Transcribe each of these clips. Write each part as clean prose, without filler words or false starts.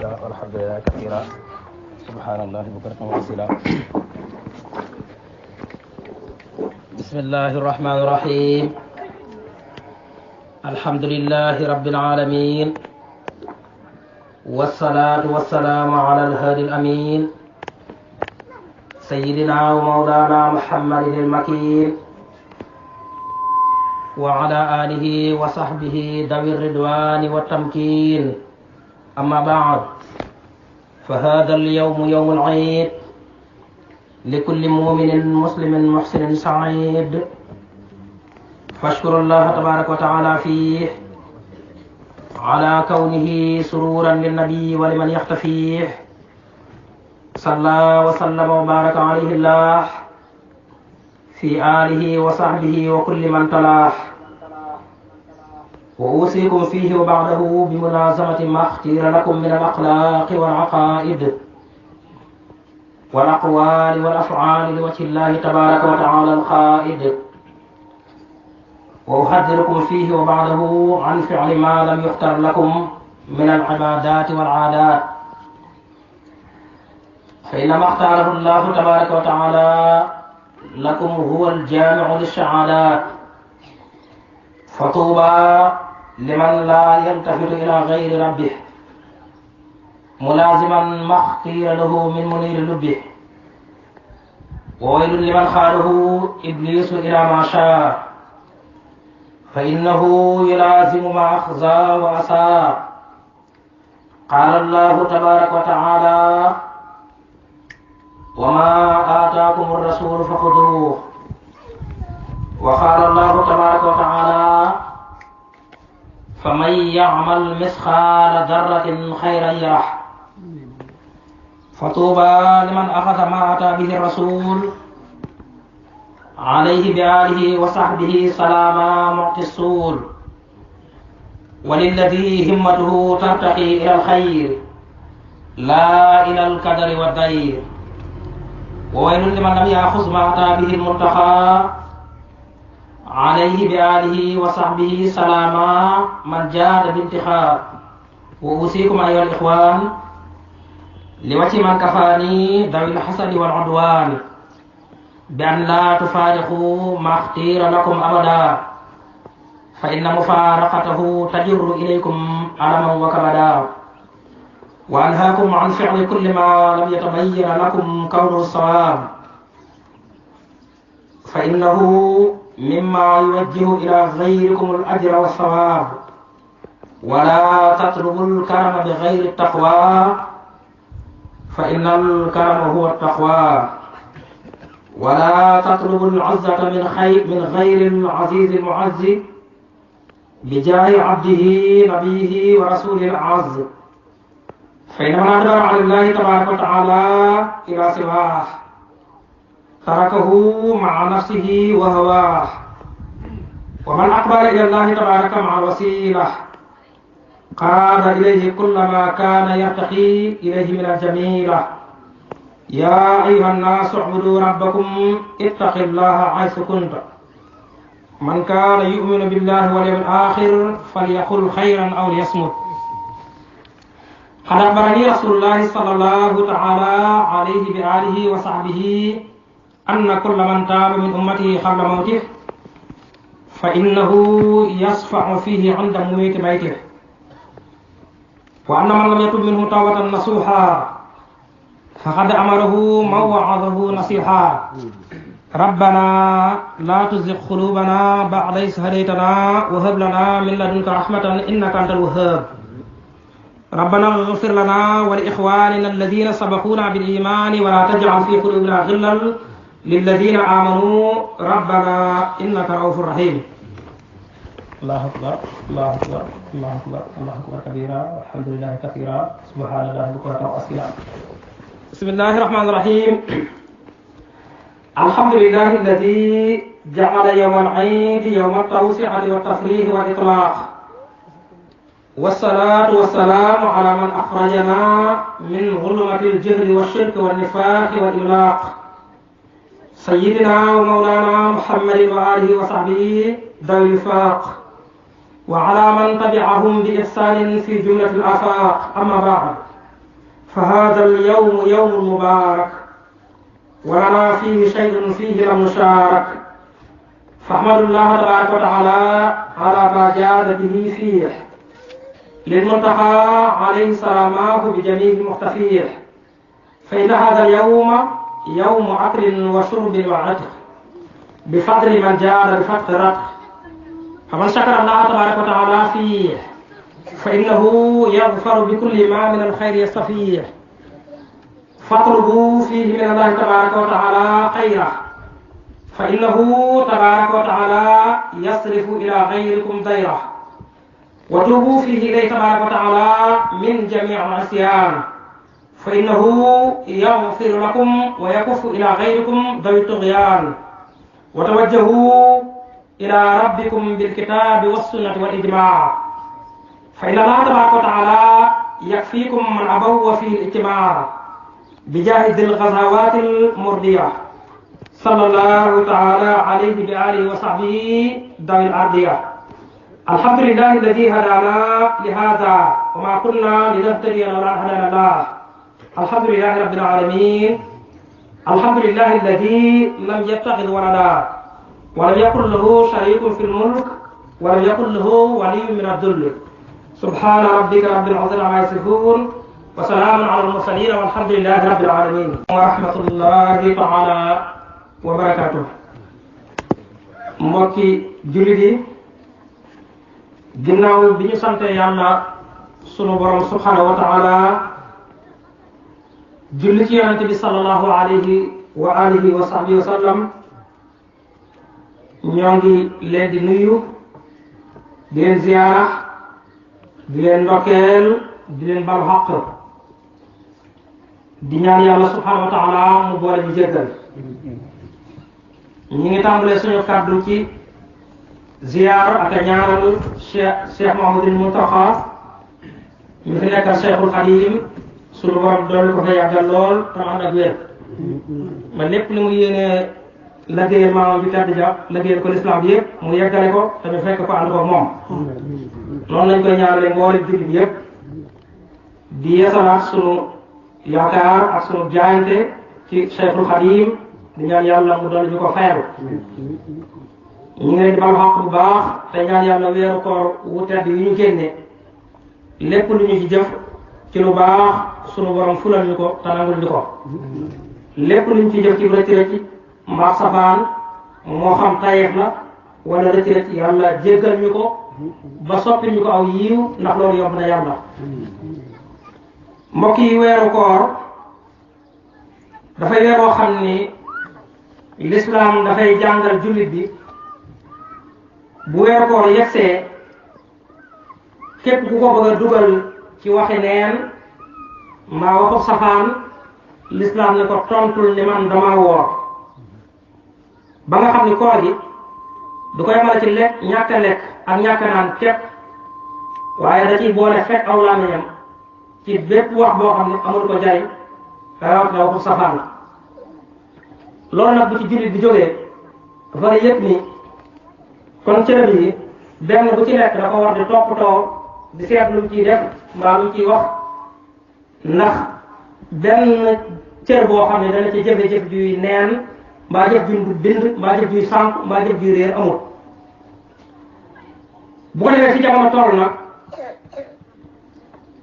كثيرا والحمد لله كثيرا سبحان الله بكرة وأصيلا. بسم الله الرحمن الرحيم. الحمد لله رب العالمين، والصلاة والسلام على الهادي الأمين سيدنا ومولانا محمد المكين وعلى آله وصحبه ذوي الرضوان والتمكين. أما بعد، فهذا اليوم يوم العيد لكل مؤمن مسلم محسن سعيد، فاشكر الله تبارك وتعالى فيه على كونه سرورا للنبي ولمن يختفيه. صلى وسلم وبارك عليه الله في آله وصحبه وكل من تلاه. وأوصيكم فيه وبعده بملازمة ما اختير لكم من الأخلاق والعقائد والأقوال والأفعال لوجه الله تبارك وتعالى القائد. وأحذركم فيه وبعده عن فعل ما لم يختر لكم من العبادات والعادات، فإنما اختاره الله تبارك وتعالى لكم هو الجامع للسعادات. فطوبى لمن لا يلتفت إلى غير ربه ملازما ما اختير له من منير لبه، وويل لمن خاله إبليس إلى ما شاء، فإنه يلازم ما أخزى وأساء. قال الله تبارك وتعالى: وما آتاكم الرسول فخذوه. وقال الله تبارك وتعالى: فمن يعمل مثقال ذرة خيرا يره. فطوبى لمن أخذ ما أتى به الرسول عليه بآله وصحبه سلام معطي السول، وللذي همته ترتقي إلى الخير لا إلى الكدر والدير. وويل لمن لم يأخذ ما أتى به المنتقى عليه بآله وصحبه سلاما من جاد بانتخاب. وأوصيكم أيها الإخوان لوجه من كفاني ذوي الحسد والعدوان بأن لا تفارقوا ما اختير لكم أبدا، فإن مفارقته تجر إليكم ألما وكبدا. وأنهاكم عن فعل كل ما لم يتبين لكم كونه الصواب، فإنه مما يوجه إلى غيركم الأجر والثواب. ولا تطلبوا الكرم بغير التقوى، فإن الكرم هو التقوى. ولا تطلبوا العزة من غير العزيز المعز بجاه عبده نبيه ورسوله الأعز، فإن من أدبر عن الله تبارك وتعالى إلى سواه تركه مع نفسه وهواه. ومن أقبل إلى الله تبارك مع الوسيلة قاد إليه كل ما كان يرتقي إليه من الجميلة. يا أيها الناس اعبدوا ربكم اتقوا الله حيث كنت. من كان يؤمن بالله واليوم الآخر فليقل خيرا أو ليصمت. قد أخبرني رسول الله صلى الله تعالى عليه بآله وصحبه أن كل من تاب من أمته قبل موته فإنه يصفع فيه عند مميت بيته، وأن من لم يتب منه توبة نصوحا فقد أمره من وعظه نصيحا. ربنا لا تزغ قلوبنا بعد إذ هديتنا وهب لنا من لدنك رحمة إنك أنت الوهاب. ربنا اغفر لنا ولإخواننا الذين سبقونا بالإيمان ولا تجعل في قلوبنا غلا للذين آمنوا ربنا إنك رؤوف رحيم. الله أكبر الله أكبر الله أكبر الله أكبر كبيرا والحمد لله كثيرا سبحان الله بكرة وأصيلا. بسم الله الرحمن الرحيم. الحمد لله الذي جعل يوم العيد يوم التوسعة والتفريح والإطلاق، والصلاة والسلام على من أخرجنا من ظلمة الجهل والشرك والنفاق والإملاق، سيدنا ومولانا محمد وآله وصحبه ذوي الوفاق، وعلى من تبعهم بإحسان في جملة الآفاق. أما بعد، فهذا اليوم يوم مبارك ولنا فيه شيء فيه لم نشارك فاحمد الله تبارك وتعالى على ما جاد به فيه للمنتقى عليه سلاماه بجميع مختفيه فإن هذا اليوم يوم أكل وشرب وعتق بفضل من جاد بفتح رتق فمن شكر الله تبارك وتعالى فيه فإنه يغفر بكل ما من الخير يستفيه فاطلبوا فيه من الله تبارك وتعالى خيره فإنه تبارك وتعالى يصرف إلى غيركم ضيره وتوبوا فيه إليه تبارك وتعالى من جميع العصيان فإنه يغفر لكم ويكف إلى غيركم ذوي الطغيان وتوجهوا إلى ربكم بالكتاب والسنة والإجماع فإن الله تبارك وتعالى يكفيكم من أبوا فيه الاجتماع بجاه ذي الغزوات المردية صلى الله تعالى عليه بآله وصحبه ذوي الأرضية الحمد لله الذي هدانا لهذا وما كنا لنهتدي لولا أن هدانا الله الحمد لله رب العالمين الحمد لله الذي لم يتخذ ولدا ولم يكن له شريك في الملك ولم يكن له ولي من الذل سبحان ربك رب العزة عما يصفون وسلام على المرسلين والحمد لله رب العالمين ورحمة الله تعالى وبركاته mbokki jullit yi ginnaaw bi ñu sante yàlla sunu borom subhanahu wa taala julli ci yonente bi sallallahu alayhi wa alihi wa sahbihi wa sallam ñoo ngi leen di nuyu di leen ziyaara di leen ndokkeel di leen bal xaq di ñaan yàlla subhanahu wa taala mu boole ñu jéggal ñi ngi tàmbalee suñu kàddu ci ziyaar ak a ñaanal Cheikh Mouhamadoul Mountakha mi fi nekkal Cheikhul Khadim suñu borom doole ko fa yàggal lool te ànd ak wér ma lépp li mu yéene liggéeyal maamam bi tedd ja liggéeyal ko lislaam bi yëpp mu yeggale ko te ñu fekk ko ànd ko moom noonu lañ koy ñaanale mboolem jullit bi yëpp di yeesalaat sunu yaakaar ak sunu jaayante ci Cheikhul Khadim di ñaan yàlla mu doon ñu ko fayal ñu ngi leen di baal xaq bu baax te ñaan yàlla weeru koor wu tedd yi ñu génne lépp lu ñu ci jëf ci lu baax sunu borom fulal ñu ko te nangul ñu ko lépp lu ñu ci jëf ci rëcc rëcc mbaa safaan moo xam tayeef la wala rëcc rëcc yàlla jéggal ñu ko ba soppi ñu ko aw yiiw ndax loolu yomb na yàlla mbokk yi weeru koor dafay weeroo xam ni l'islam dafay jàngal jullit bi bu weeru koor yegsee képp ku ko bëgg a dugal ci waxi neen mbaa waxu safaan l'islam ne ko tontul ni man dama woor ba nga xam ni koor gi du koy mën a ci lekk ñàkk a lekk ak ñàkk a naan képp waaye da ciy boole fekk aw làmmiñam ci bépp wax boo xam ne amul ko jariñ rawat na waxu safaan la loolu nag bu ci jullit bi jógee dafa yëg ni kon cërëb yi benn bu ci nekk da ko war di toppatoo di seet lu mu ciy def mbaa lu mu ciy wax ndax benn cër boo xam ne dana ci jëfe-jëf juy neen mbaa jëf juy bind mbaa jëf juy sànq mbaa jëf juy réer amul bu ko defee ci jamono toll nag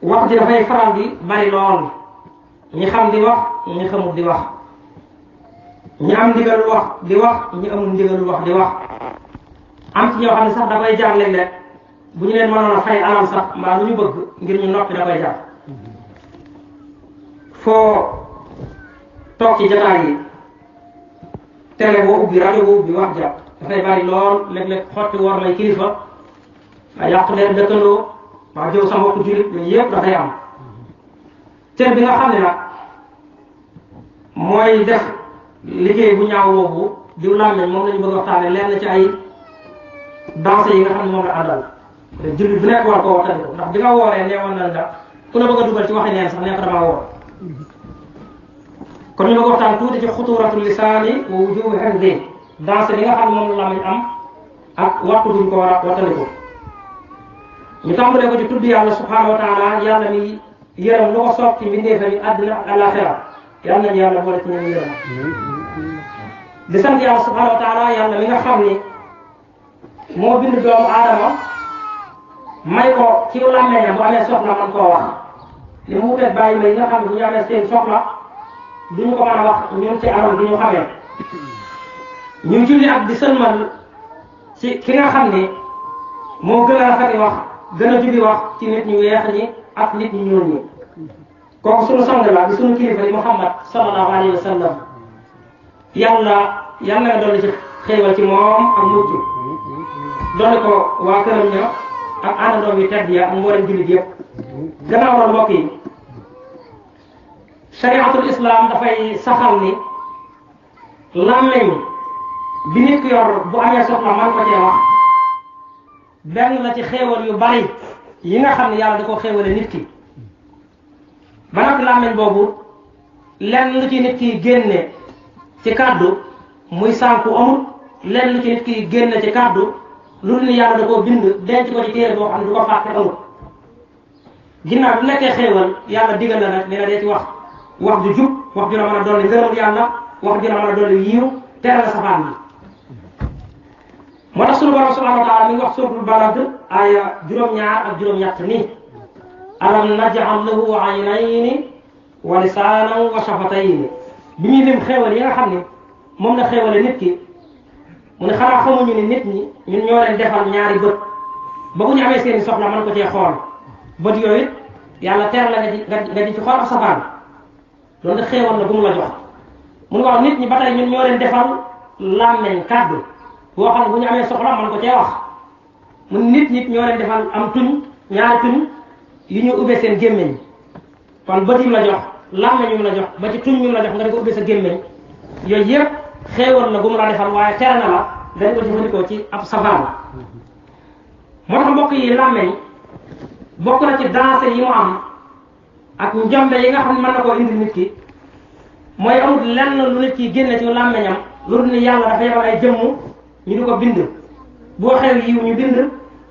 wax ji dafay faral di bari lool ñi xam di wax ñi xamul di wax ñi am ndigalul wax di wax ñi amul ndigalul wax di wax am ci ñoo xam ne sax da koy jaar léeg-léeg bu ñu leen mënoon a fay alal sax mbaa lu ñu bëgg ngir ñu noppi da koy jaar foo toog ci jotaay yi télé boo ubbi rajo boo ubbi wax ja dafay bari lool léeg-léeg xotti war may kilifa nga yàqu leen dëkkandoo waa jëw sa mbokku jullit yooyu yëpp dafay am cër bi nga xam ne nag mooy def liggéey bu ñaaw boobu diw làmmeñ moom lañu bëgg a waxtaane lenn ci ay danse yi nga xam ne moom la àndal te jullit bu nekk war koo waxtaane ko ndax bi nga wooree neewoon nañ la ku la bëgg a dugal ci waxi neen sax nekk damaa woor kon ñu bëgg waxtaan tuuti ci xuturatul lisaani wa wujubi hifzi danse bi nga xam ne moom la làmmeñ am ak waxtu duñ ko war a wattandiko ñu tàmbalee ko ci tudd yàlla subhanahu wa taala yàlla mi yërëm lu ko soob ci mbindeefam yi àddina ak àllaaxira yal nañu yàlla boole ci ñoom yërëm di sant yàlla subhanahu wa taala yàlla mi nga xam ni moo bind doomu aadama may ko ci làmmeñam bu amee soxla man koo wax li mu wuteeg bàyyi ma yi nga xam ne bu ñu amee seen soxla duñu ko mën a wax ñun ci anam bi ñu xamee ñu julli ak di sëlmal ci ki nga xam ni moo gën a rafeti wax gën a jubi wax ci nit ñu weex ñi ak nit ñu ñuul ñi kooku sunu sang la di sunu kilifa di Muhammad sallallahu alayhi wa sallam yàlla nga dolli ci xéewal ci moom ak mucc dolli ko waa këram ña ak àndandoom yu tedd ya ak mboolem jullit yëpp gannaaw loolu mbokk yi shariatul islam dafay saxal ni làmmeñ bi nit ki yor bu amee soxla man ko cee wax benn la ci xéewal yu bari yi nga xam ne yàlla da ko xéewale nit ki ba nag làmmeñ boobu lenn lu ci nit ki génne ci kàddu muy sànku amul lenn lu ci nit ki génne ci kàddu lu ni yàlla da koo bind denc ko ci téere boo xam ne du ko fàtte amul ginnaaw bu nekkee xéewal yàlla digal la nag dina dee ci wax ju jub wax ju la mën a dolli ngërëmul yàlla wax ju la mën a dolli yiiw tere la safaan bi moo tax sunu borom subhanahu wa taala mi ngi wax suratul balad aaya juróom-ñaar ak juróom-ñett nii alam naj'al lahu aynayni wa lisaanan wa shafatayni bi ñuy lim xéewal yi nga xam ne moom la xéewale nit ki mu ne xanaa xamuñu ni nit ñi ñun ñoo leen defal ñaari bët ba bu ñu amee seeni soxla mën ko cee xool bët yooyu it yàlla teer la nga di ci xool ak safaan loolu de xéewal la bu mu la jox mu ne waaw nit ñi ba tey ñun ñoo leen defal làmmeñ kàddu boo xam ne bu ñu amee soxla mën ko cee wax mu nit ñoo leen defal am tuñ ñaari tuñ yu ñu ubbee seen gémmiñ kon bët yi mu la jox làmmeñ yu mu la jox ba ci tuñ yu mu la jox nga di ko ubbee sa gémmiñ yooyu yëpp xéewal la bu mu la defal waaye tere na la nga di ko jëfandikoo ci ab safaan moo tax mbokk yi làmmeñ bokk na ci danse yi mu am ak njombe yi nga xam ne mën na koo indi nit ki mooy amul lenn lu nit ki génne ci làmmeñam lu dul ni yàlla dafa yebal ay jëmm ñu di ko bind bu waxee yiw ñu bind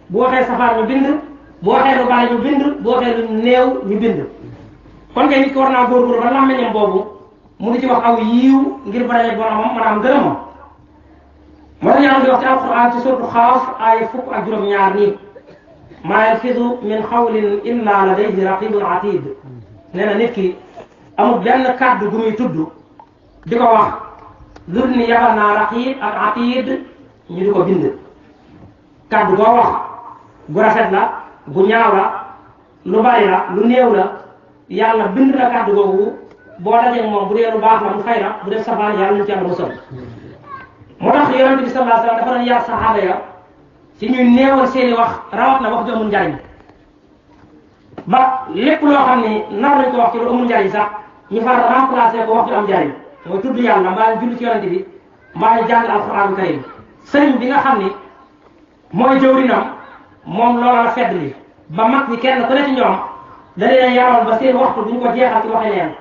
bu waxee safaan ñu bind bu waxee lu bari ñu bind bu waxee lu néew ñu bind kon kay nit ki war naa góorgóorlu ba làmmeñam boobu mu di ci wax aw yiiw ngir baraje boromam maanaam gërëmam moo tax yàlla di wax ci alquran ci suratu xaaf ay fukk ak juróom-ñaar nii maa yalfidu min xawlin illa ladayhi raqibun atid nee na nit ki amul benn kàddu gu muy tudd di ko wax lu dul ni yabal naa raqib ak atid ñu di ko bind kàddu boo wax gu rafet la gu ñaaw la lu bari la lu néew la yàlla bind na kàddu googu boo dajee moom bu dee lu baax la mu fay la bu def safaan yàlla ñu ci yàlla musal moo tax yonente bi sallallahu alayhi wasallam dafa doon yar saxaaba ya ci ñuy néewal seeni wax rawat na wax ju amul njariñ ba lépp loo xam ni nar nañ ko wax ci lu amul njariñ sax ñu far remplacer ko wax ju am njariñ mooy tudd yàlla mbaa ñu julli ci yonente bi mbaa ñu jàng alxuraanu karim sëriñ bi nga xam ni mooy jëwrinam moom loola la fedd li ba mag ñi kenn ku ne ci ñoom da leen yaroon ba seen waxtu duñ ko jeexal ci waxe neen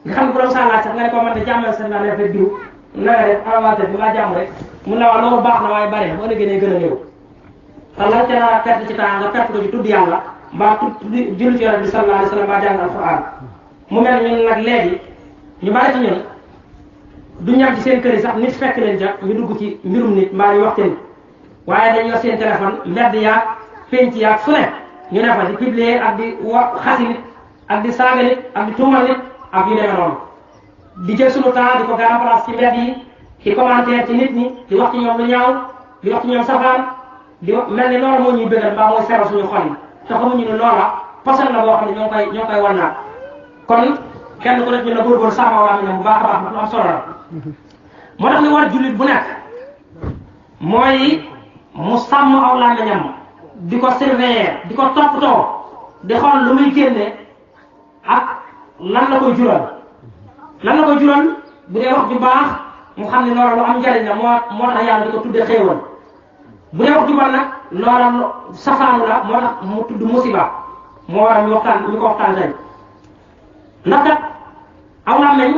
nga xam ne bu doon sàllaaj sax nga ne ko man de jàmmal sa la ne fa diw na nga def alamante bi maa jàmm rek mun na wax loolu baax na waaye bari na boo ëllëgee gën a néew te lan ca naa perte ci temps nga perte ko ci tudd yàlla mbaa julli ci yonent bi sallallahu alayhi wa sallam mbaa jàng alquran mu mel ñun nag léegi ñu bari ci ñun du ñam ci seen kër yi sax nit fekk leen ca ñu dugg ci mbirum nit mbaa ñu waxte nit waaye dañu yor seen téléphone mbedd yaag penc yaag fu ne ñu ne fa di publier ak di xasi nit ak di saaga nit ak di tuumal nit ak yu demee noonu di jël sunu temps di ko garam place ci mbedd yi di commentaire ci nit ñi di wax ci ñoom lu ñaaw di wax ci ñoom safaan di mel ni loolu moo ñuy bëggal mbaa mooy seral suñu xol yi te xamuñu ne loola poson la boo xam ne ñoo koy wan naat kon kenn ku nekk ñu ne góorgóorlu sàmm waa mi ne bu baax a baax lu am solo la moo tax li war jullit bu nekk mooy mu sàmm aw làmmiñam di ko surveiller di ko toppatoo di xool lu muy génne ak lan la koy jural bu dee wax ju baax mu xam ne loola lu am njariñ la moo tax yàlla di ko tudde xéewal bu dee wax ju bon nag loola safaanu la moo tax mu tudd musiba moo waral ñu ko waxtaan tey ndax kat aw làmmiñ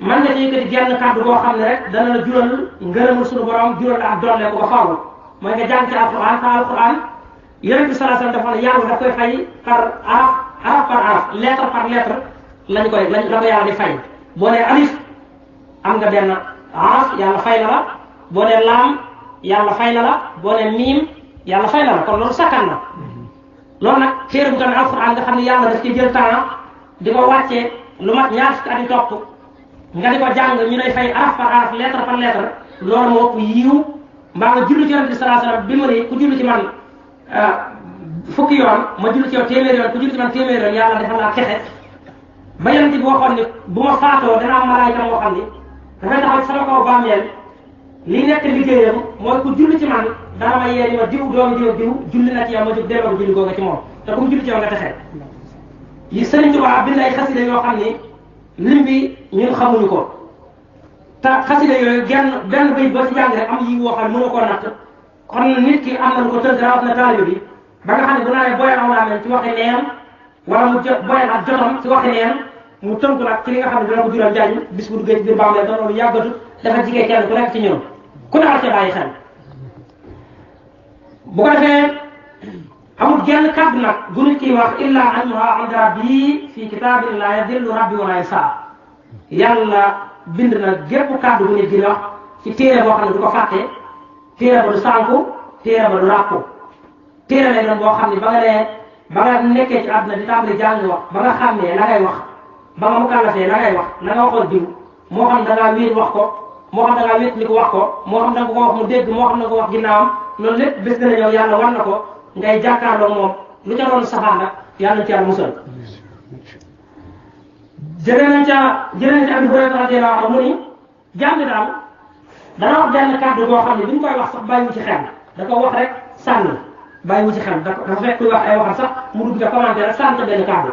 mën nga ci yëkkati genn kàddu boo xam ne rek dana la jural ngërëmul suñu borom jural la ak doole ko ba faaw mooy nga jàng ci alquran te alquran yonent bi sallallahu alayhi wasallam dafa ne yàlla daf koy fay par araf par araf lettre par lettre lañ koy la ko yàlla di fay boo nee alif am nga benn araf yàlla fay na la boo nee laam yàlla fay na la boo nee miim yàlla fay na la kon loolu sakkan na loolu nag téere bu tamit alxuraan nga xam ne yàlla daf ci jël temps di ko wàccee lu mat ñaar fukki at yi topp nga di ko jàng ñu lay fay araf par araf lettre par lettre loolu moo ëpp yiw mbaa nga julli ci yonent bi sallallahu alayhi wasallam bi mu ne ku julli ci man fukki yoon ma julli ci yow téeméeri yoon ku julli ci man téeméeri yoon yàlla defal naa texe ba yonent bi waxoon ni bu ma faatoo dana am malaayika moo xam ni dafay taxaw sama kaw bàmmeel li nekk liggéeyam mooy ku julli ci man dana ma yee ni ma diw doomu diw diw julli na ci yow ma jóg delloo julli googa ci moom te ku mu julli ci yow nga texe yi Sëriñ Tuubaa bind ay xasida yoo xam ni lim bi ñun xamuñu ko te xasida yooyu benn bayit boo ci jàng rek am yi woo xam ne mënu koo natt kon nit ki am na lu ko tënk rawat na taalibe bi ba nga xam ne bu naa ne boyal aw làmmiñ ci waxi neen wala mu boyal ak jotam ci waxi neen mu tënk nag ci li nga xam ne dina ko jural njariñ bis bu duggee ci biir bàmmeel te loolu yàggatu dafa jigee kenn ku nekk ci ñun ku ne war cee bàyyi xel bu ko defee amul genn kàddu nag gu nit kiy wax illa an yuha inda rabbi fi kitaabin la yadillu rabbi wala yansa yàlla bind na gépp kàddu gu nit gi wax ci téere boo xam ne du ko fàtte téere ba du sànku téere ba du ràppu téere lay doon boo xam ne ba nga nekkee ci àdduna di tàmbali jàng wax ba nga xàmmee la ngay wax ba nga mukallafee la ngay wax la nga waxoon diw moo xam da ngaa wéet wax ko moo xam da ngaa wéet li ko wax ko moo xam da nga ko wax mu dégg moo xam da nga ko wax ginnaawam loolu lépp bés dana ñëw yàlla war na ko ngay jàkkaarloo moom lu ca doon safaan nag yàlla ci yàlla musal jëlee nañ ci Abu Hurayra radiyallahu anhu mu ni jàmm bi daal dana wax benn kàddu boo xam ne bi ñu koy wax sax bàyyiwu ci xel da ko wax rek sànni bàyyiwu ci xel dafa fekk kuy wax ay waxam sax mu dugg ca commentaire rek sànni benn kàddu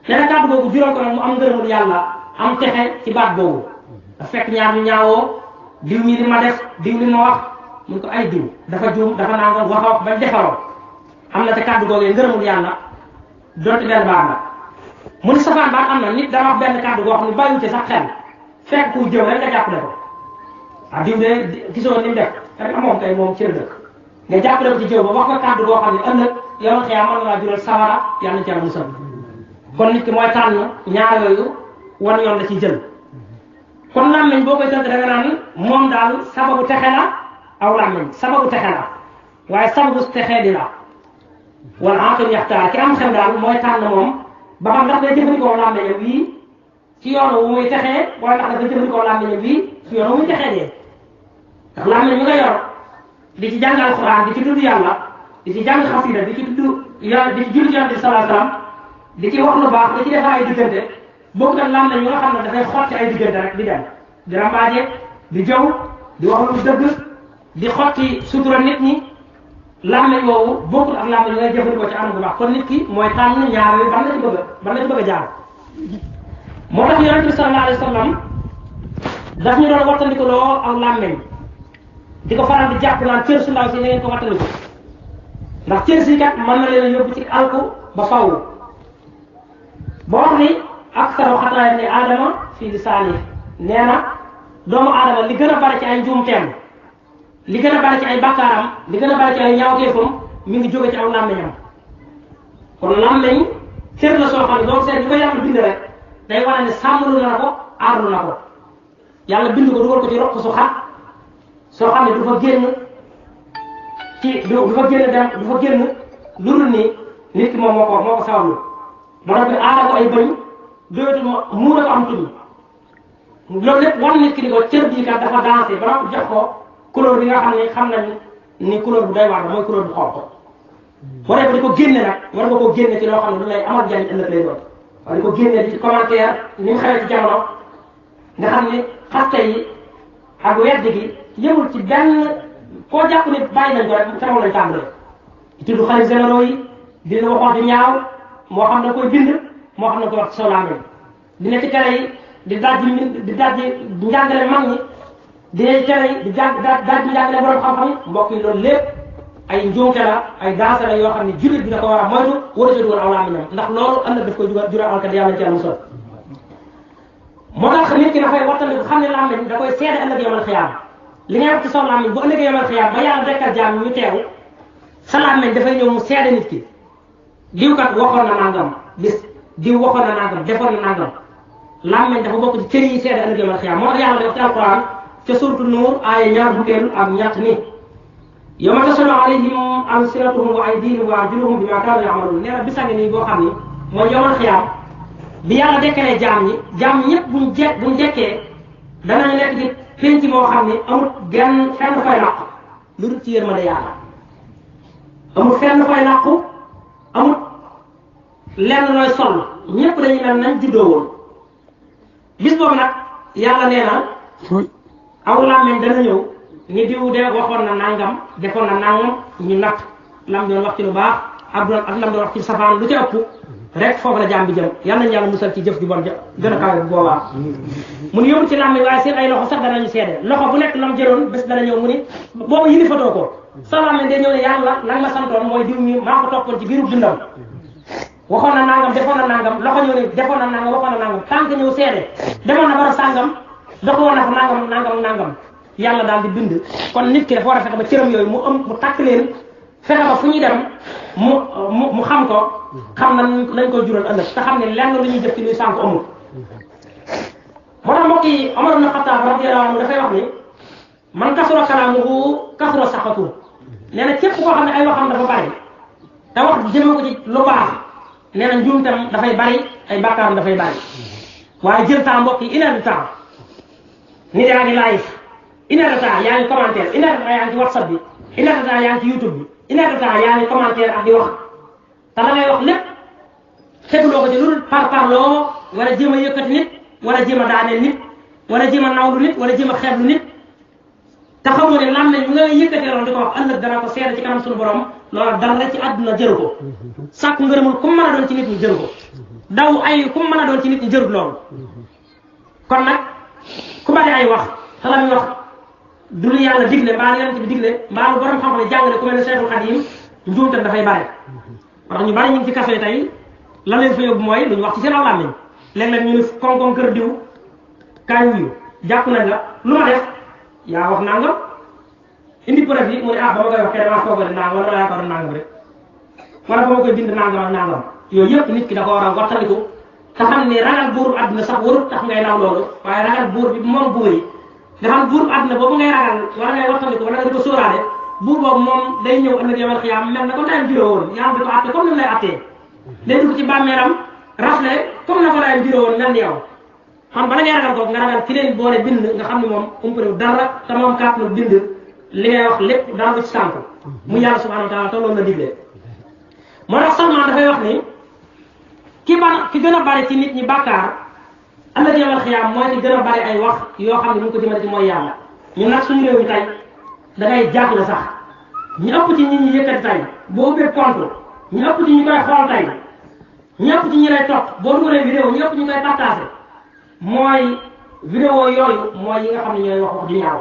benn kàddu boobu jural ko nag mu am ngërëmul yàlla am texe ci baat boobu dafa fekk ñaar ñu ñaawoo diw mi li ma def diw li ma wax mun ko ay diw dafa juum dafa naan ko wax ba defaroo am na ca kàddu googu ngërëmul yàlla donte benn baat la mu ni safaan baat am na nit dana wax benn kàddu goo xam ne bàyyiwu ci sax xel fekk ku jëw rek nga jàppale ko waaw diw de gisoo ni mu def rek moom kay moom cër dëkk nga jàppale ko ci jëw ba wax nga kàddu goo xam ne ëllëg yow xëy mën na laa jural sawara yàlla na ci yàlla musal kon nit ki mooy tànn ñaar yooyu wan yoon la ci jël kon làmmiñ boo koy tënk da nga naan moom daal sababu texe la aw làmmiñ sababu texe la waaye sababu texe di la wala aqil yaxtaar ki am xel daal mooy tànn moom ba xam ndax day jëfandikoo làmmiñam bii ci yoon wu muy texee wala ndax dafa jëfandikoo làmmiñam bii ci yoon wu muy texee dee ndax làmmiñ mi nga yor di ci jàng alxuraan di ci tudd yàlla di ci jàng xasida di ci tudd yàlla di ci julli ci yonent bi sallallahu alayhi wasallam di ci wax lu baax di ci defar ay diggante bokk na làmmiñ mi nga xam ne dafay xotti ay diggante rek di dem di rambaaje di jëw di wax lu dëgg di xotti sutura nit ñi làmmiñ woowu bokkul ak làmmiñ ngay jëfandikoo ci anam bu baax kon nit ki mooy tànn ñaar yooyu ban la ci bëgg a jaar moo tax yonent bi sallallahu alayhi wasallam daf ñu doon wattandiku loo aw làmmiñ di ko faral di jàpp naan cër su ndaw si na ngeen ko wattandiku ndax cër si kat mën na leen a yóbbu ci alku ba faww boo wax ni aksaru xataaya ni aadama fii lisaani nee na doomu aadama li gën a bari ci ay njuumteem li gën a bari ci ay bakkaaram li gën a bari ci ay ñaawteefam mi ngi jóge ci aw làmmiñam kon làmmiñ cër la soo xam ne donc seet li ko yàlla bind rek day wane ne sàmmlu na ko aarlu na ko yàlla bind ko dugal ko ci roq su xat soo xam ne du fa génn du fa génn lu dul ni nit ki moom moo ko sawlu moo tax bi aara ko ay bëñ doyatu muur ko am tudd loolu lépp wan nit ki ni ko cër bii kat dafa dansé ba jox ko couleur bi nga xam nañ ni couleur bu doy waar la mooy couleur bu xonq boo dee ba di ko génne nag war nga koo génne ci loo xam ne du lay amal jariñ ëllëg lay doon wala di ko génne ci commentaire ni mu xewee ci jamono nga xam ni xaste yi ak weddi gi yëmul ci benn koo jàpp ni bàyyi nañ ko rek ca moom lañ tàmbalee di tudd xarit généraux yi di la waxoon di ñaaw moo xam ne koy bind moo xam ne koy wax ci solaamee dina ci tere yi di dajji njàngale mag ñi dina ci tere yi di dajji njàngale borom xam-xam yi mbokk yi loolu lépp ay njuumte la ay daasa la yoo xam ne jullit bi da ko war a moytu war a dugal aw làmmiñam ndax loolu ëllëg daf koy jural alkat yàlla ci yàlla musal moo tax nit ki dafay wattandiku xam ne làmmiñ da koy seede ëllëg yomal xiyaam li ngay wax ci sa làmmiñ bu ëllëgee yomal xiyaam ba yàlla dekkal jaam ñu teew sa làmmiñ dafay ñëw mu seede nit ki diw kat waxoon na nangam bis diw waxoon na nangam defoon na nangam làmmeñ dafa bokk ci cër yi seede ëllëg yawmal xiyaam moo tax yàlla def ci alquran ca suuratu nuur aaya ñaar fukkeel ak ñett ni yawma tashhadu alayhim alsinatuhum wa aydihim wa arjuluhum bima kaanu ya'maluun nee na bisa ngi nii boo xam ni mooy yawmal xiyaam bi yàlla dekkalee jaam ñëpp buñ dekkee danañ nekk ci penc moo xam ni amul genn fenn fay làqu lu dul ci yërmande yàlla amul fenn fay làqu amul lenn looy sol ñëpp dañuy mel nañ juddoo woon bis boobu nag yàlla nee na aw làmmeñ dana ñëw ni diw de waxoon na nangam defoon na nangam ñu natt lam doon wax ci lu baax ak lam doon wax ci safaan lu ci ëpp rek foofu la jaam bi jëm yal nañu yàlla musal ci jëf ju bon gën a kawe bu boobaa mu ni yóbbu ci làmmeñ waaye seen ay loxo sax danañu seede loxo bu nekk lam jëloon bés dana ñëw mu ni boobu yili fatoo ko sa làmmeñ day ñëw ne yàlla lan ma santoon mooy diw mi maa ko toppoon ci biiru dundam waxoon na nangam defoon na nangam loxo ñëw ne defoon na nangam waxoon na nangam tànk ñëw seede demoon na bara sàngam doxoon na fa nangam yàlla daal di bind kon nit ki dafa war a fexe ba cëram yooyu mu takk leen fexe ba fu ñuy dem mu xam ko xam na lañ koy jural ëllëg te xam ne lenn lu ñuy jëf ci luy sànk amul moo tax mbokk yi Omar ibn Khattab radiyallahu anhu dafay wax ni man kasura kalaamuhu kasura saxatu nee na képp koo xam ne ay waxam dafa bari te wax jëme ko ci lu baax nee na njuumtam dafay bari ay bàkkaaram dafay bari waaye jël temps mbokk yi une heure de temps nit yaa ngi live une heure de temps yaa ngi commentaire une heure de temps yaa ngi ci WhatsApp bi une heure de temps yaa ngi ci YouTube bi une heure de temps yaa ngi commentaire ak di wax te la ngay wax lépp teguloo ko ci lu dul parloo wala jéem a yëkkati nit wala jéem a daaneel nit wala jéem a nawlu nit wala jéem a xeeblu nit te xamoo ne lam ne ñu nga yëkkatee loolu di ko wax ëllëg dana ko seede ci kanam suñu borom loolu dara ci àdduna jëru ko sàkku ngërëmul ku mën a doon ci nit ñi jëru ko daw ay ku mën a doon ci nit ñi jërut loolu kon nag ku bari ay wax te la muy wax du lu yàlla digle mbaa yonent bi digle mbaa lu borom xam-xam ne jàngale ku mel ne Cheikhul Khadim njuumtam dafay bari wax ñu bari ñu ngi ci kaso yi tey lan leen fa yóbbu mooy lu ñu wax ci seen aw làmmiñ léeg-léeg ñu ne koŋ-koŋ kër diw kaay wuyu jàpp nañ la lu ma def yaa wax nangam indi preuve yi mu ne ba ma koy wax kay damaa foog a nangam wala yaa ko doon nangam rek wala ba ma koy bind nangam ak nangam yooyu yëpp nit ki da ko war a waxtandiku te xam ne ragal buuru àdduna sax warut tax ngay naw loolu waaye ragal buur bi moom buur yi nga xam buuru àdduna boobu ngay ragal wala ngay waxtandiku wala nga di ko sóoraale buur boobu moom day ñëw ëllëg yawmal xiyaam mel na comme dayam juróo woon yaa di ko àtte comme ni mu lay àttee day dugg ci bàmmeeram rafle comme na ko dayam juróo woon mel ni yow xam bala ngay ragal kooku nga ragal ci leen boole bind nga xam ne moom umpale dara te moom kaat na bind li ngay wax lépp dara du ci sànk mu yàlla subhanahu wa taala te loolu la digle moo tax Salman dafay wax ni ki gën a bari ci nit ñi bàkkaar ëllëg yawmal xiyaam mooy ki gën a bari ay wax yoo xam ne mu ngi ko jëmale ci mooy yàlla ñun nag suñu réew mi tey da ngay jaaxle sax ñu ëpp ci nit ñi yëkkati tey boo ubbee compte ñu ëpp ci ñu koy xool tey ñu ëpp ci ñi lay topp boo dugalee vidéo ñu ëpp ñu koy partagé mooy vidéo yooyu mooy yi nga xam ne ñooy wax ju ñaaw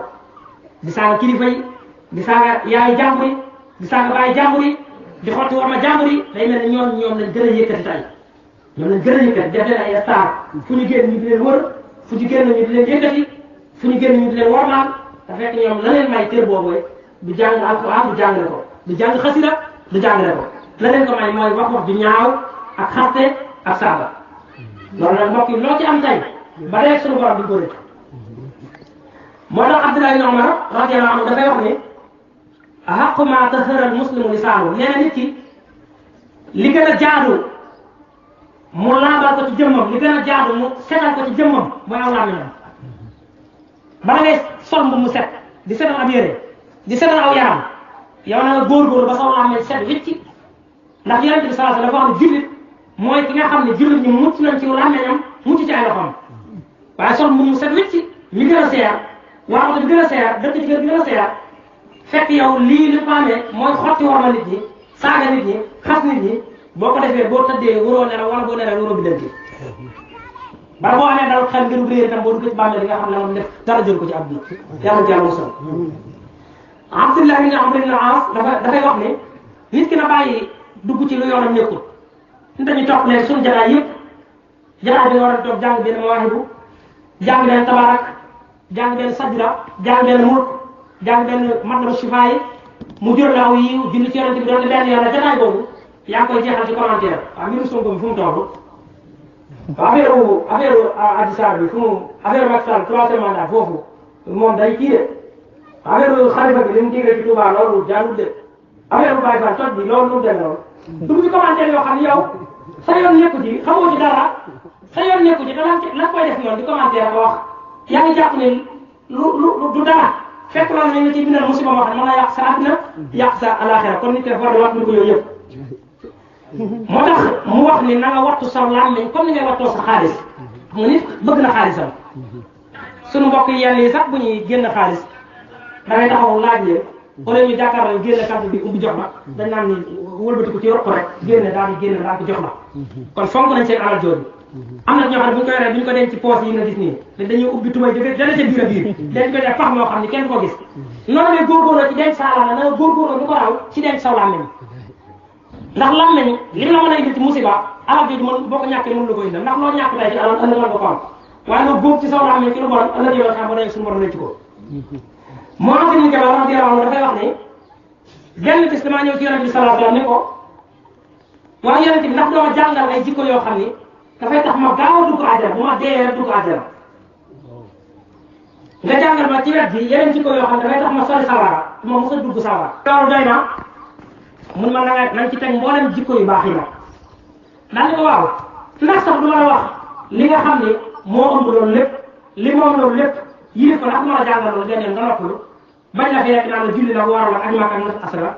di saaga kilifa yi di saaga yaay jàmbur yi di saaga baay jàmbur yi di xotti war ma jàmbur yi day mel ne ñoom lañ gën a yëkkati tey ñoom lañ gën a yëkkati def leen ay star fu ñu génn ñu di leen wër fu ñu génn ñu di leen yëkkati fu ñu génn ñu di leen wormaal te fekk ñoom la leen may cër boobu du jàng alquran du jàngale ko du jàng xasida du jàngale ko la leen ko may mooy wax ju ñaaw ak xaste ak saaga loolu nag mbokk yi loo ci am tey ba léegi suñu borom duñ ko rëcc moo tax Abdullah ibn Umar radiyallahu anhu dafay wax ni haqqu ma tahara al muslimu lisaanu nee na nit ki li gën a jaadu mu laabal ko ci jëmmam li gën a jaadu mu setal ko ci jëmmam mooy aw làmmiñam bala ngay sol mu set di setal ab yére di setal aw yaram yow na nga góorgóorlu ba saw làmmiñ set wicci ndax yonent bi sallallahu alayhi wasallam dafa wax ne jullit mooy ki nga xam ne jullit ñi mucc nañ ci làmmiñam mucc ci ay loxoom waaye sol mu set wicci mi gën a seer waa oto bi gën a seer dëkk ci kër bi gën a seer fekk yow lii li ko amee mooy xotti worma nit ñi saaga nit ñi xas nit ñi boo ko defee boo tëddee waroo nelaw wala boo nelaw waroo bi dënki bala boo amee dal xel ngir réer itam boo dugg ci bàmmeel li nga xam ne moom def dara jël ko ci àdduna yàlla jàll musal Abdullah ibn Amr ibn al-As dafay wax ne nit ki na bàyyi dugg ci lu yoonam nekkul ñu dañuy topp leen suñu jataay yëpp jataay bi nga war a toog jàng benn mawaahibu jàng benn tabarak jàng benn sajda jàng benn mulk jàng benn matlabu shifaa yi mu jur la aw yiw julli ci yonent bi doon benn yoon la jataay boobu yaa ngi koy jeexal ci commentaire waaw mbirum Sonko bi fu mu toll affaire Adji Sarr bi fu mu affaire Macky Sall troisième mandat foofu moom day kii de affaire Khalifa bi li mu digle ci Touba loolu jaarul de affaire Baye Fall toj bi loolu lu mu demee noonu dugg ci commentaire yoo xam ne yow sa yoon nekku ci xamoo ci dara sa yoon nekku ci lan koy def noonu di commentaire ko wax yaa ngi jàpp ne lu du dara fekk loolu ñu ngi ci bindal musiba moo xam ne mën na yàq sa àddina yàq sa alaxira kon nit ki dafa war di wax ni ko yooyu yëpp moo tax mu wax ni na nga wattu sa làmmiñ comme ni ngay wattoo sa xaalis xam nga nit bëgg na xaalisam sunu mbokk yenn yi sax bu ñuy génn xaalis da ngay taxaw laaj leen wala ñu jàkkaarloo génne carte bi ubbi jox la dañ naan ni wëlbatiku ci roq rek génne daal di génne daal di jox la kon fonk nañ seen alal jooju am na ñoo xam ne bu ñu ko yoree bu ñu ko denc ci poos yi nga gis nii dañuy ubbi tubay dëgg dana ca biir a biir denc ko def pax moo xam ne kenn ko gis noonu ngay góorgóorloo ci denc sa alal na nga góorgóorloo lu ko raw ci denc saw làmmiñ ndax làmmiñ li mu la mën a indil ci musiba alal jooju mën boo ko ñàkkee mënu la ko indil ndax loo ñàkk tey ci alal ëllëg mën nga ko am waaye nga góob ci saw làmmiñ ci lu bon ëllëg yow xam ba day suñu borom lecc ko moo am ni Jabaar radiyallahu anhu dafay wax ni genn bis damaa ñëw ci yonent bi sallallahu alayhi wasallam ni ko waaye yonent bi ndax doo ma jàngal ay jikko yoo xam ni dafay tax ma gaaw a dugg àjjana bu ma dee rek dugg àjjana nga jàngal ma ci wet bi yeneen jikko yoo xam ne dafay tax ma sori sawara du ma mos a dugg sawara loolu doy na mun ma nañ ci teg mboolem jikko yu baax yi nag daal di ko waaw ndax sax du ma la wax li nga xam ni moo ëmb loolu lépp li moom loolu lépp yilif ko ndax du ma la jàngal loolu benn nga noppalu bañ la fi rek naan la julli la waral ak Makka ak nas asra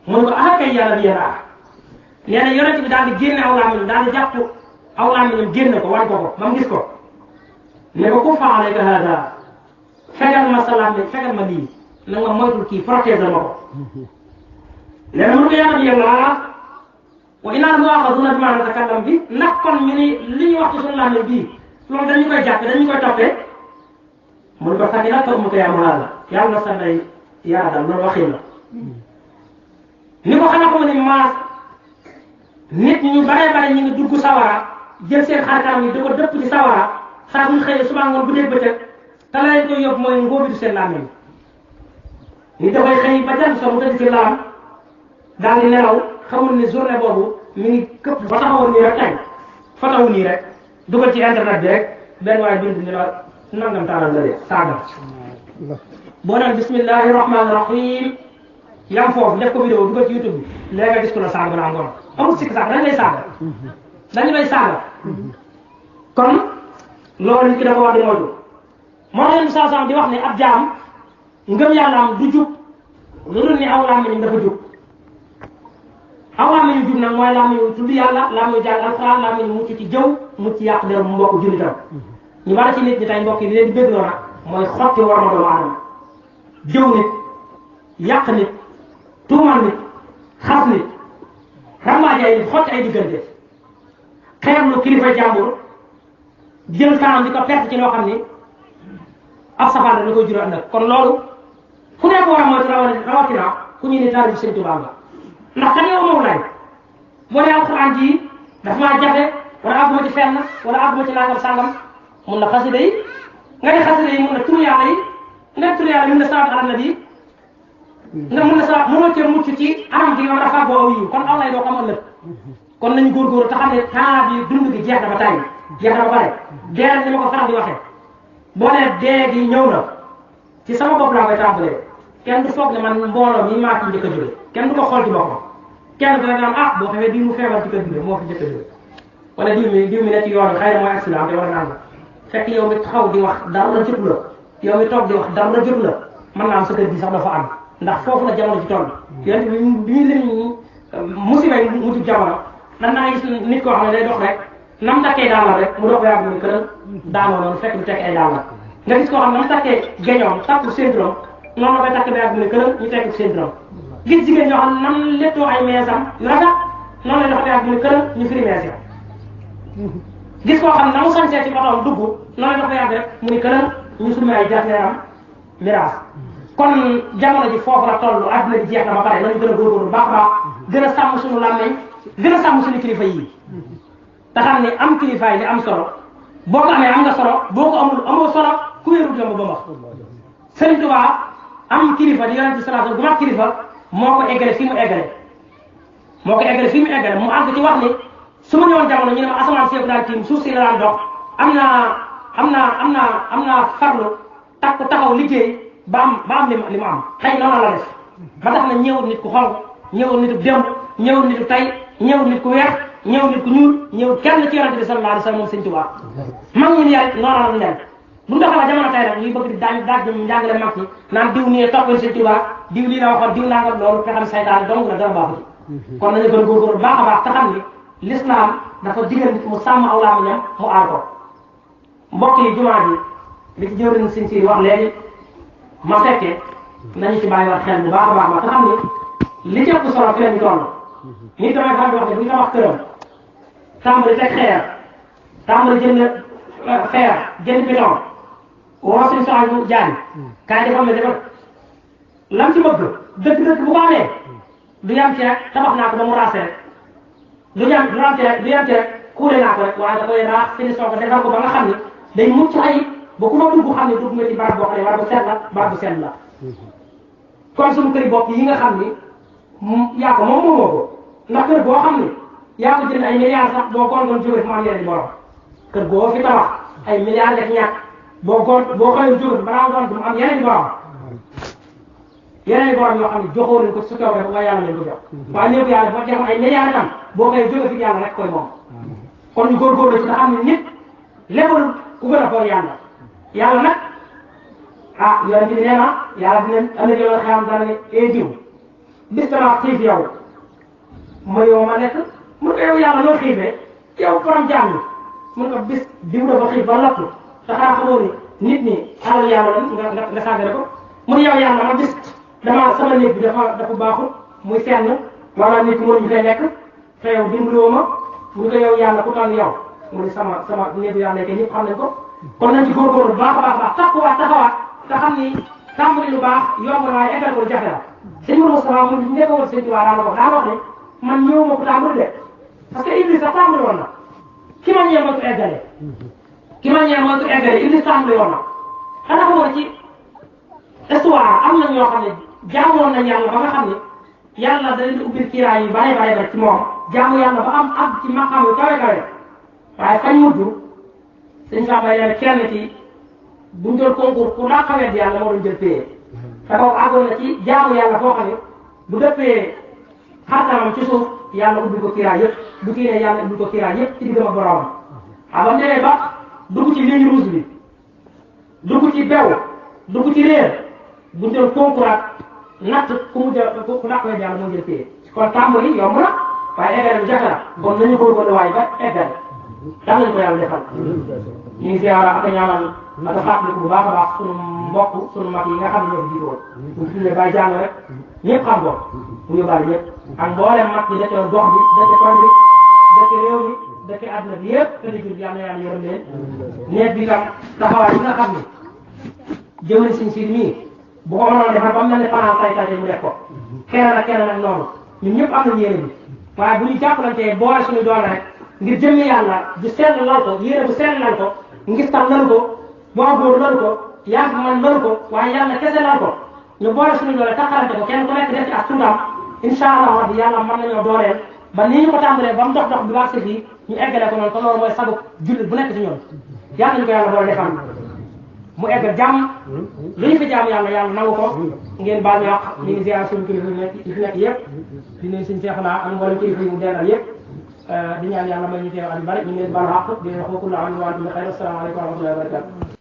mun ko ah kay yàlla bi yéen nee na yonent bi daal di génne aw làmmiñ daal di jàpp aw làmmiñam génne ko wan ko ko ba mu gis ko ne ko ku faalayka hada fegal ma sa làmmiñ fegal ma lii na nga moytul kii protéger ma ko nee na mun ko yàlla bi yàlla wa innaa mu'aaxazuuna bimaa natakallam bi ndax kon ñu ni li ñu wax ci suñu làmmiñ bii loolu dañu koy jàppe dañu koy toppee mun ko sax nag mu ko yaa muhaala yàlla na sa ndey yaa dal loolu waxin la ni ko xanaa ko ni maas nit ñu bare ñu ngi dugg sawara jël seen xarkaam yi di ko dëpp ci sawara saa suñu xëyee suba ngoon bu dégg bëccëg te la leen koy yóbbu mooy ngóobitu seen làmmiñ nit dafay xëy ba jant so mu tëdd ci laam daal di nelaw xamul ni journée boobu mi ngi këpp ba taxawoon nii rek tey fotowu nii rek dugal ci internet bi rek benn waaye bind ni la nangam taalal la de saaga boo naan bismillahi rahmaani rahim yam foofu def ko vidéo dugal ci YouTube bi léegi nga gis ko la saaga balaa ngoon amul sikk saaga dañu lay saaga kon loolu nit ki dafa war di moytu moo tax yenn saa di wax ne ab jaam ngëm yàlla am du jub lu dul ni aw làmmiñam dafa jub aw làmmiñu jub nag mooy làmmiñu tudd yàlla làmmiñu jàng alxuraan làmmiñu mucc ci jëw mucc ci yàq der mu mbokk jullitam ñu bari ci nit ñi tey mbokk yi di leen di bégloo nag mooy xotti war ma doomu aadama jëw nit yàq nit tuumal nit xas nit rambaaj ay nit xotti ay diggante xeeblu kilifa jàmbur jël kanam di ko perte ci loo xam ni ab safaan da koy jural ëllëg kon loolu ku nekk war a moytu rawatina ku ñu ni taalibu Sëñ Tuubaa la ndax kan yow moom lay boo dee alxuraan ji dafa maa jafe wala àgguma ci fenn wala àgguma ci nangam sàngam mun na xasida yi nga ne xasida yi mun na turu yàlla yi nga turu yàlla mun na salaatu ala nabi nga mun na sa mënoo cee mucc ci anam gi nga war a fàggoo aw yiw kon aw lay doo ko am ëllëg kon nañu góorgóorlu te xam ne temps bi dund gi jeex na ba tàyyi jeex na ba pare dee ni ma ko faral di waxee boo nee dee gi ñëw na ci sama bopp laa koy tàmbalee kenn du foog ne man mbooloo mi maa ci njëkk a jóge kenn du ko xool ci boppam kenn du ne naan ah boo xamee diw mu feebar ci kër gi moo fi njëkk a jóge wala diw mi ne ci yoon bi xëy na mooy accident te wala naan la fekk yow mi taxaw di wax dara la jotu la yow mi toog di wax dara la jotu la mën naa am sa kër gi sax dafa am ndax foofu la jamono ci toll yonent bi ñuy lim musiba yi mujj jamono nan naa gis nit koo xam ne day dox rek nam takkee daal rek mu dox ba yàgg mu këram daanoo noonu fekk mu tekk ay daal nga gis koo xam ne nam takkee geñoom takku ceinturam noonu la koy takk ba yàgg mu këram ñu tekk ceinturam gis jigéen ñoo xam ne nam lettoo ay meesam yu rafet noonu lay dox ba yàgg mu këram ñu firi mees ya gis koo xam ne na mu sañsee ci otoom dugg noonu lay dox ba yàgg rek mu ni këram ñu summi ay jasneeram miraas kon jamono ji foofu la toll àdduna ji jeex na ba pare nañu gën a góorgóorlu baax a baax gën a sàmm suñu làmmeñ gën a sàmm suñu kilifa yi te xam ne am kilifa yi li am solo boo ko amee am nga solo boo ko amul amoo solo ku wéerut yomb ba wax Sëriñ Tuubaa am kilifa di yonent bi sallallahu alayhi wasallam bu mat kilifa moo ko eggale fi mu eggale moo ko eggale fii mu eggale mu àgg ci wax ni su ma ñëwoon jamono ñu ne ma asamaan si yëpp daal tiim suuf si la daan dox am naa farlu takku taxaw liggéey ba am li mu am xëy noonu la def ba tax na ñëwul nit ku xonq ñëwul nit ku démb ñëwul nit ku tay ñëwul nit ku weex ñëwul nit ku ñuul ñëwul kenn ci yonente bi sallallahu alayhi wa sallam moom sëñ Tuubaa mag ñi yar noonu la leen bu ñu doxalee jamono tey rek ñuy bëgg di daaj ñu njàngale mag ñi naan diw nii toppal sëñ Tuubaa diw lii la waxoon diw nangam loolu fexam saytaan dong la dara baaxu ci kon nañu gën a góorgóorlu baax a baax te xam ni l'islam dafa digal nit mu sàmm aw làmmiñam mu aar ko mbokk yi jumaa ji li ci jëwriñ sëñ si wax léegi ma fekkee nañu ci bàyyiwaat xel bu baax a baax te xam ni li ci ëpp solo fi la ñu toll nit damay faral di wax ne bu ñu tabax këram tàmbali teg xeer tàmbali jënd fer jënd béton woo suñu soxla bu jaani kaay defal ma defal lam ci bëgg dëgg-dëgg bu ko amee du yam ci rek tabax naa ko ba mu raase rek du yam ci rek kuule naa ko rek waaye da koy raax finition ko defal ko ba nga xam ni day mucc ayib ba ku ma dugg xam ne dugg nga ci barab boo xam ne barab bu set la barab bu set la kon suñu këri bopp yi nga xam ni yaa ko moom moomoo ko ndax kër boo xam ni yaa ko jënd ay milliards sax boo góor-góorlu jóge fi mu am yeneen i borom kër goo fi tabax ay milliards def ñàkk boo xëyoon jóge fi balaa ngoon mu am yeneen i borom yoo xam ne joxoo leen ko su kaw rek nga yàlla leen ko jox waaye léegi yàlla boo defoon ay milliards itam boo xëyee jóge fi yàlla rek koy moom kon ñu góorgóorlu ci nga xam ne nit lebal ku gën a foor yàlla nag yoon bi nee na yàlla dinañ ëllëg yoon xam dana ne diw bis dama xiif yow ma yow ma nekk mun ko yow yàlla loo xiifee yow borom jaam ni mun ko bis diw dafa xiif ba lottu te xanaa xamoo ni nit ñi alal yàlla la nga sàggale ko mun yow yàlla ma bis dama sama néeg bi dafa baaxul muy fenn wala nit mënuñu fay nekk te yow dimbaloo ma mun ko yow yàlla ku toll yow mu ni sama néegu yàlla ke ñëpp xam nañ ko kon nañ ci góorgóorlu baax a baax takkuwaat taxawaat te xam ni tàmbali lu baax yomb na waaye eggal ko jafe la sëñ Moustapha mu nekk woon sëñ Tuubaa daa wax ne man ñëw ma ko tàmbali de parce que Iblis sax tàmbali woon na ki ma ñëw mooy ko eggale Iblis tàmbali woon na xanaa xamoon ci histoire am na ñoo xam ne jaamoon nañ yàlla ba nga xam ne yàlla da leen di ubbil kiiraay yu bare ci moom jaamu yàlla ba am àgg ci maqaam yu kawe waaye fañ mujj sëñ Samba yàlla kenn ci buñ doon concours pour daa xawet yàlla moo doon jël paye te kooku àggoon na ci jaamu yàlla foo xam ne bu dëppee xartamam ci suuf yàlla ubbil ko kiiraay yëpp bu kii ne yàlla ubbil ko kiiraay yëpp ci diggam ak boromam ba mu demee ba dugg ci ligne rouge bi dugg ci bew dugg ci réer buñ doon concours ak natt ku daa xawet yàlla moo jël paye kon tàmbali yomb na waaye eggale bu jafe la kon nañu góorgóorlu waaye ba eggale daan nañu ko yàlla defal ñu ngi ziara ak a ñaanal ak a fàttaliku bu baax a baax sunu mbokk sunu mag yi nga xam ne ñoo fi jiitu woon bu ñu tuddee Baye Diagne rek ñëpp xam ko mu yóbbaale ñëpp ak mboolem mag ñi dëkk gox bi dëkk koñ bi dëkk réew mi dëkk àdduna bi yëpp te di jur yàlla yàlla yërëm leen neet bi tam taxawaay yi nga xam ne jëwriñ Sëñ Sidi mii bu ko mënoon defar ba mu mel ne fanaan tay mu def ko keneen ak noonu ñun ñëpp am nañu yéene bi waaye bu ñu jàppalantee boole suñu doole rek ngir jëmmi yàlla ju sell lal ko yéene bu sell lal ko ngir tam lalu ko boo góor lalu ko yaa man lalu ko waaye yàlla kese lal ko ñu boole suñu doole taxalante ko kenn ku nekk def ci ak tuutam incha allah rabbi yàlla mën nañoo dooleel ba nii ñu ko tàmbalee ba mu dox bi baax si fii ñu eggale ko noonu te loolu mooy sagu jullit bu nekk ci ñoom yàlla ñu ko yàlla boole defal mu eggal jàmm lu ñu fi jaamu yàlla nangu ko ngeen baal ñu wax ñu ngi ziar suñu kilifa yi fi nekk yëpp di nuyu suñu seex naa am mboolem kilifa yi mu dendal yëpp di ñaan yàlla may ñu teew at yu bari ñu ngi leen baal xaq di leen wax wa kullu aamin wa antum bi xayr asalaamaaleykum wa rahmatullahi wa barakatu